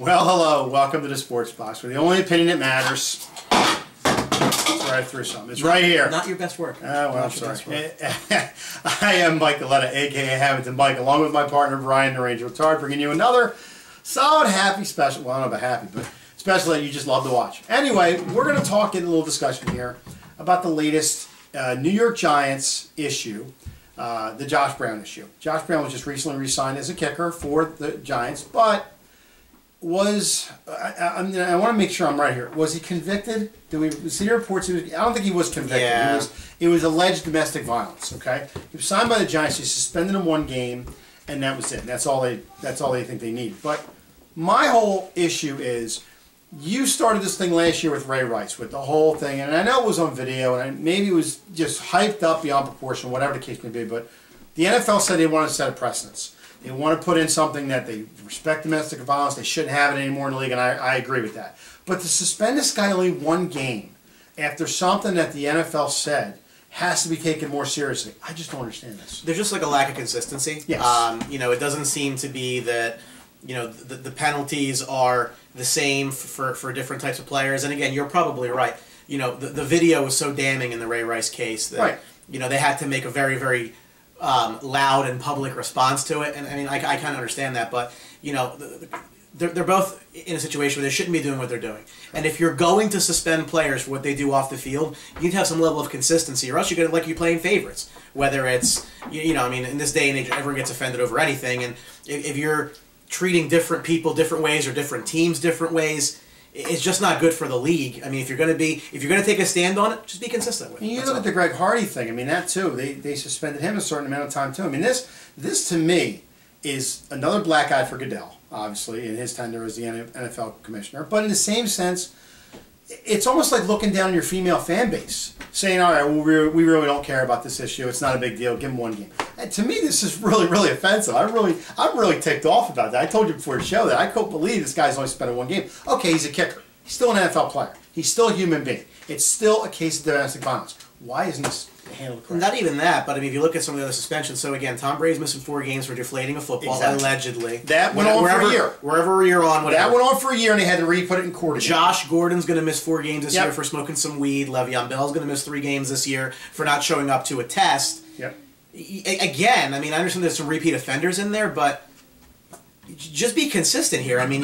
Well, hello. Welcome to the Sports Box, where the only opinion that matters. Right through something. It's right here. Not your best work. Oh, well, I'm sorry. I am Mike Galetta, a.k.a. Hamilton Mike, along with my partner, Brian the Ranger Tard, bringing you another solid, happy special. Well, I don't know about happy, but special that you just love to watch. Anyway, we're going to talk in a little discussion here about the latest New York Giants issue, the Josh Brown issue. Josh Brown was just recently re-signed as a kicker for the Giants, but I want to make sure I'm right here. Was he convicted? Do we see the reports? I don't think he was convicted. Yeah. It was alleged domestic violence. Okay, he was signed by the Giants. He suspended him one game, and that was it. That's all they think they need. But my whole issue is, you started this thing last year with Ray Rice, with the whole thing, and I know it was on video, and maybe it was just hyped up beyond proportion, whatever the case may be. But the NFL said they wanted to set a precedence. They want to put in something that they respect domestic violence. They shouldn't have it anymore in the league, and I agree with that. But to suspend this guy only one game after something that the NFL said has to be taken more seriously, I just don't understand this. There's just like a lack of consistency. Yes. It doesn't seem to be that the penalties are the same for different types of players. And again, you're probably right. The video was so damning in the Ray Rice case that right. They had to make a very, very loud and public response to it, and I mean, I kind of understand that, but they're both in a situation where they shouldn't be doing what they're doing. And if you're going to suspend players for what they do off the field, you need to have some level of consistency, or else you're going to you're playing favorites. Whether it's I mean, in this day and age, everyone gets offended over anything, and if you're treating different people different ways or different teams different ways, it's just not good for the league. I mean, if you're going to take a stand on it, just be consistent with it. You look at the Greg Hardy thing. I mean, that too. They suspended him a certain amount of time too. I mean, this to me is another black eye for Goodell, obviously, in his tenure as the NFL commissioner. But in the same sense, it's almost like looking down on your female fan base, saying, "All right, well, we really don't care about this issue. It's not a big deal. Give them one game." And to me, this is really, really offensive. I'm really ticked off about that. I told you before the show that I couldn't believe this guy's only spent one game. Okay, he's a kicker. He's still an NFL player. He's still a human being. It's still a case of domestic violence. Why isn't this handled correctly? Not even that, but I mean, if you look at some of the other suspensions, so again, Tom Brady's missing 4 games for deflating a football, allegedly. That went on for a year. Wherever you're on, whatever. That went on for a year, and they had to re-put it in court again. Josh Gordon's going to miss 4 games this year for smoking some weed. Le'Veon Bell's going to miss 3 games this year for not showing up to a test. Yep. Again, I mean, I understand there's some repeat offenders in there, but just be consistent here. I mean,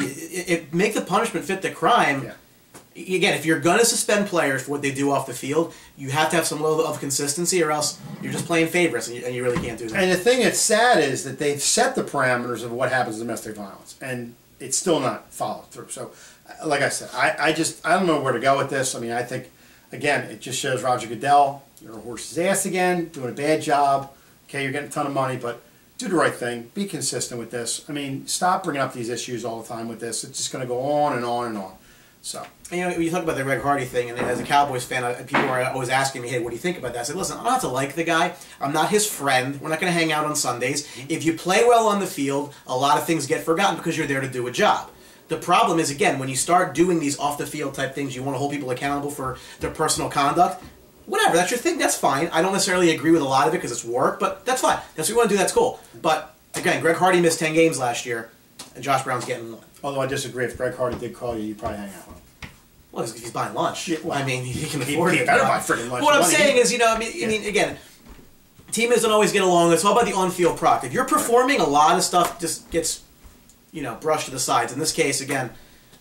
make the punishment fit the crime. Yeah. Again, if you're going to suspend players for what they do off the field, you have to have some level of consistency, or else you're just playing favorites, and you really can't do that. And the thing that's sad is that they've set the parameters of what happens in domestic violence, and it's still not followed through. So, like I said, I don't know where to go with this. I mean, I think, again, it just shows Roger Goodell, you're a horse's ass again, doing a bad job. Okay, you're getting a ton of money, but do the right thing. Be consistent with this. I mean, stop bringing up these issues all the time with this. It's just going to go on and on and on. So, when you talk about the Greg Hardy thing, and as a Cowboys fan, people are always asking me, "Hey, what do you think about that?" I said, "Listen, I don't have to like the guy. I'm not his friend. We're not going to hang out on Sundays. If you play well on the field, a lot of things get forgotten because you're there to do a job." The problem is, again, when you start doing these off-the-field type things, you want to hold people accountable for their personal conduct. Whatever, that's your thing, that's fine. I don't necessarily agree with a lot of it because it's work, but that's fine. That's what you want to do, that's cool. But, again, Greg Hardy missed 10 games last year, and Josh Brown's getting 1. Although I disagree. If Greg Hardy did call you, you'd probably hang out with him. Well, if he's buying lunch. Yeah, well, I mean, he can afford it. He better buy freaking lunch. What I'm saying is, I mean, again, teammates don't always get along. It's all about the on-field product. If you're performing, a lot of stuff just gets, brushed to the sides. In this case, again,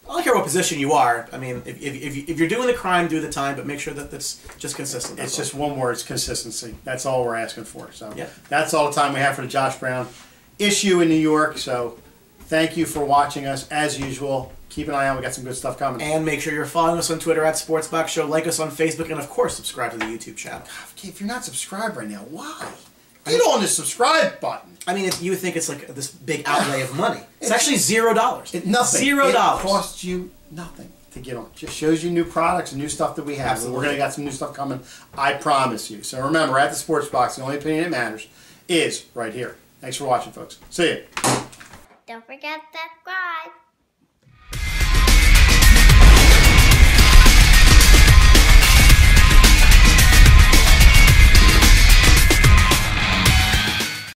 I don't care what position you are. I mean, if you're doing the crime, do the time, but make sure that that's just consistent. It's just one word, it's consistency. That's all we're asking for. So yeah. That's all the time we have for the Josh Brown issue in New York. So thank you for watching us, as usual. Keep an eye out. We got some good stuff coming. And make sure you're following us on Twitter at SportsBox Show. Like us on Facebook, and of course, subscribe to the YouTube channel. God, if you're not subscribed right now, why? Get on the subscribe button. I mean, you would think it's like this big outlay of money. It's actually $0. Nothing. $0. It costs you nothing to get on. It just shows you new products and new stuff that we have. Absolutely. We're going to got some new stuff coming. I promise you. So remember, at the Sports Box, the only opinion that matters is right here. Thanks for watching, folks. See you. Don't forget to subscribe.